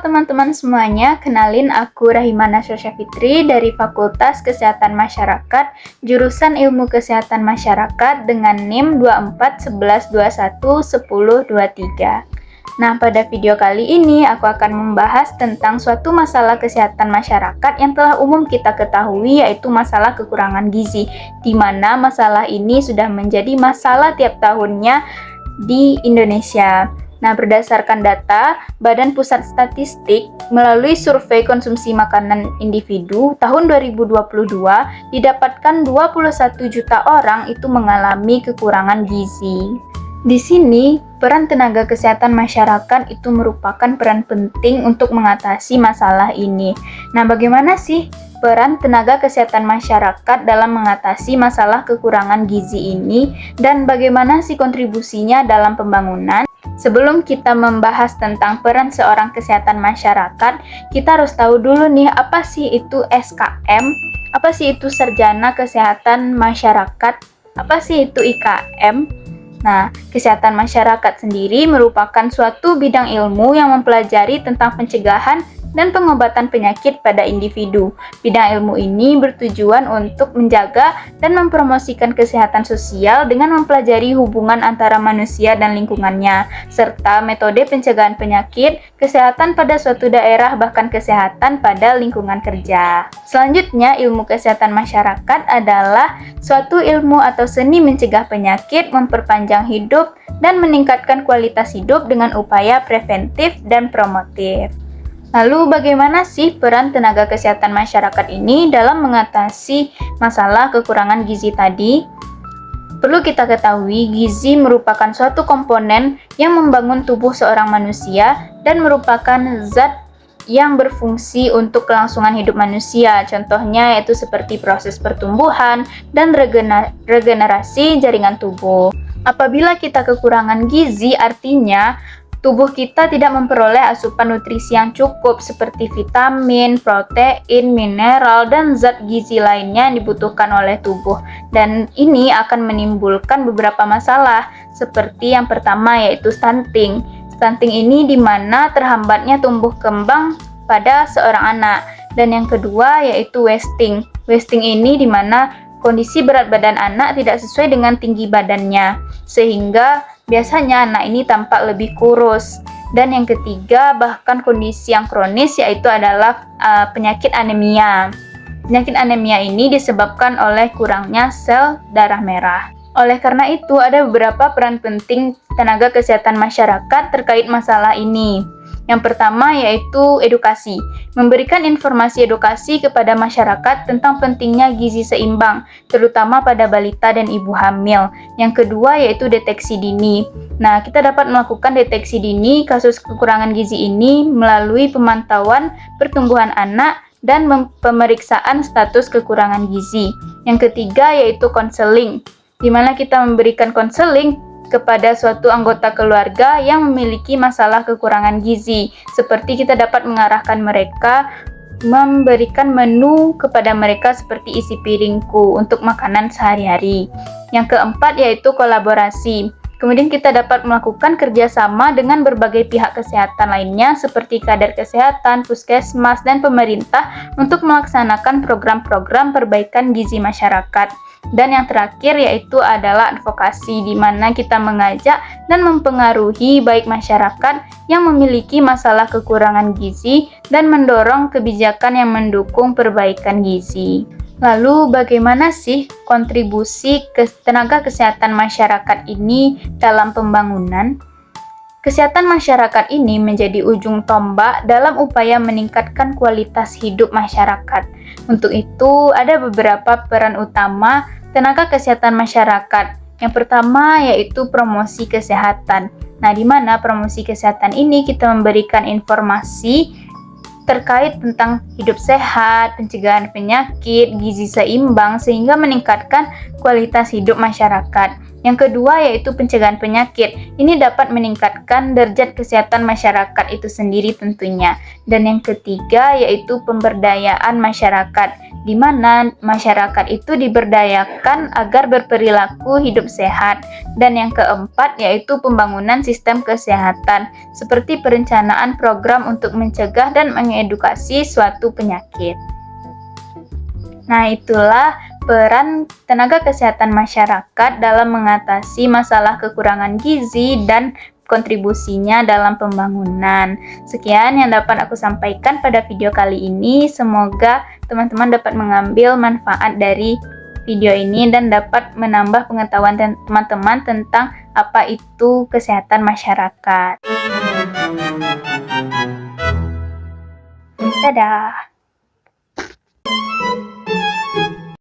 teman-teman semuanya, kenalin aku Rahimana Sosya Fitri dari Fakultas Kesehatan Masyarakat, jurusan Ilmu Kesehatan Masyarakat dengan NIM 2411211023. Nah, pada video kali ini aku akan membahas tentang suatu masalah kesehatan masyarakat yang telah umum kita ketahui, yaitu masalah kekurangan gizi, di mana masalah ini sudah menjadi masalah tiap tahunnya di Indonesia. Nah, berdasarkan data Badan Pusat Statistik melalui survei konsumsi makanan individu tahun 2022, didapatkan 21 juta orang itu mengalami kekurangan gizi. Di sini, peran tenaga kesehatan masyarakat itu merupakan peran penting untuk mengatasi masalah ini. Nah, bagaimana sih peran tenaga kesehatan masyarakat dalam mengatasi masalah kekurangan gizi ini, dan bagaimana sih kontribusinya dalam pembangunan? Sebelum kita membahas tentang peran seorang kesehatan masyarakat, kita harus tahu dulu nih, apa sih itu SKM, apa sih itu Sarjana Kesehatan Masyarakat, apa sih itu IKM. Nah, kesehatan masyarakat sendiri merupakan suatu bidang ilmu yang mempelajari tentang pencegahan dan pengobatan penyakit pada individu. Bidang ilmu ini bertujuan untuk menjaga dan mempromosikan kesehatan sosial dengan mempelajari hubungan antara manusia dan lingkungannya, serta metode pencegahan penyakit, kesehatan pada suatu daerah, bahkan kesehatan pada lingkungan kerja. Selanjutnya, ilmu kesehatan masyarakat adalah suatu ilmu atau seni mencegah penyakit, memperpanjang hidup, dan meningkatkan kualitas hidup dengan upaya preventif dan promotif. Lalu bagaimana sih peran tenaga kesehatan masyarakat ini dalam mengatasi masalah kekurangan gizi tadi? Perlu kita ketahui, gizi merupakan suatu komponen yang membangun tubuh seorang manusia dan merupakan zat yang berfungsi untuk kelangsungan hidup manusia. Contohnya yaitu seperti proses pertumbuhan dan regenerasi jaringan tubuh. Apabila kita kekurangan gizi, artinya tubuh kita tidak memperoleh asupan nutrisi yang cukup seperti vitamin, protein, mineral, dan zat gizi lainnya yang dibutuhkan oleh tubuh. Dan ini akan menimbulkan beberapa masalah, seperti yang pertama yaitu stunting. Stunting ini di mana terhambatnya tumbuh kembang pada seorang anak. Dan yang kedua yaitu wasting. Wasting ini di mana kondisi berat badan anak tidak sesuai dengan tinggi badannya, sehingga biasanya anak ini tampak lebih kurus. Dan yang ketiga, bahkan kondisi yang kronis, yaitu adalah penyakit anemia. Penyakit anemia ini disebabkan oleh kurangnya sel darah merah. Oleh karena itu, ada beberapa peran penting tenaga kesehatan masyarakat terkait masalah ini. Yang pertama yaitu edukasi. Memberikan informasi edukasi kepada masyarakat tentang pentingnya gizi seimbang, terutama pada balita dan ibu hamil. Yang kedua yaitu deteksi dini. Nah, kita dapat melakukan deteksi dini kasus kekurangan gizi ini melalui pemantauan pertumbuhan anak dan pemeriksaan status kekurangan gizi. Yang ketiga yaitu konseling, di mana kita memberikan konseling kepada suatu anggota keluarga yang memiliki masalah kekurangan gizi. Seperti kita dapat mengarahkan mereka, memberikan menu kepada mereka seperti isi piringku untuk makanan sehari-hari. Yang keempat yaitu kolaborasi. Kemudian kita dapat melakukan kerjasama dengan berbagai pihak kesehatan lainnya seperti kader kesehatan, puskesmas, dan pemerintah untuk melaksanakan program-program perbaikan gizi masyarakat. Dan yang terakhir yaitu adalah advokasi, di mana kita mengajak dan mempengaruhi baik masyarakat yang memiliki masalah kekurangan gizi dan mendorong kebijakan yang mendukung perbaikan gizi. Lalu bagaimana sih kontribusi tenaga kesehatan masyarakat ini dalam pembangunan? Kesehatan masyarakat ini menjadi ujung tombak dalam upaya meningkatkan kualitas hidup masyarakat. Untuk itu, ada beberapa peran utama tenaga kesehatan masyarakat. Yang pertama yaitu promosi kesehatan. Nah, di mana promosi kesehatan ini kita memberikan informasi terkait tentang hidup sehat, pencegahan penyakit, gizi seimbang, sehingga meningkatkan kualitas hidup masyarakat. Yang kedua yaitu pencegahan penyakit. Ini dapat meningkatkan derajat kesehatan masyarakat itu sendiri tentunya. Dan yang ketiga yaitu pemberdayaan masyarakat, di mana masyarakat itu diberdayakan agar berperilaku hidup sehat. Dan yang keempat yaitu pembangunan sistem kesehatan, seperti perencanaan program untuk mencegah dan mengedukasi suatu penyakit. Nah, itulah peran tenaga kesehatan masyarakat dalam mengatasi masalah kekurangan gizi dan kontribusinya dalam pembangunan. Sekian yang dapat aku sampaikan pada video kali ini. Semoga teman-teman dapat mengambil manfaat dari video ini dan dapat menambah pengetahuan teman-teman tentang apa itu kesehatan masyarakat. Dadah!